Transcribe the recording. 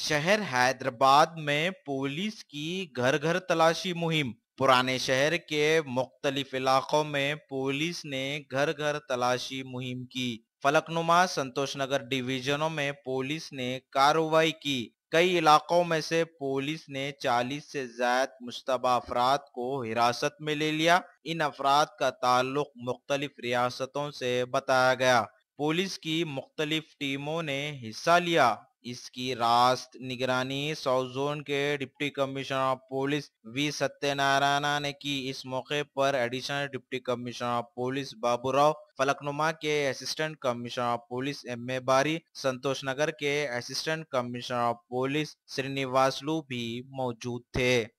शहर हैदराबाद में पुलिस की घर घर तलाशी मुहिम। पुराने शहर के मुख्तलिफ इलाकों में पुलिस ने घर घर तलाशी मुहिम की। फलकनुमा संतोष नगर डिवीजनों में पुलिस ने कार्रवाई की। कई इलाकों में से पुलिस ने 40 से ज्यादा मुश्तबा अफराद को हिरासत में ले लिया। इन अफराद का ताल्लुक मुख्तलिफ रियासतों से बताया गया। पुलिस की मुख्तलिफ टीमों ने हिस्सा लिया। इसकी रास्त निगरानी साउथ जोन के deputy commissioner of police V Satyanarayana ने की। इस मौके पर additional deputy commissioner of police Baburao, Falaknuma के assistant commissioner of police M A Bari, Santosh Nagar के assistant commissioner of police Srinivasulu भी मौजूद थे।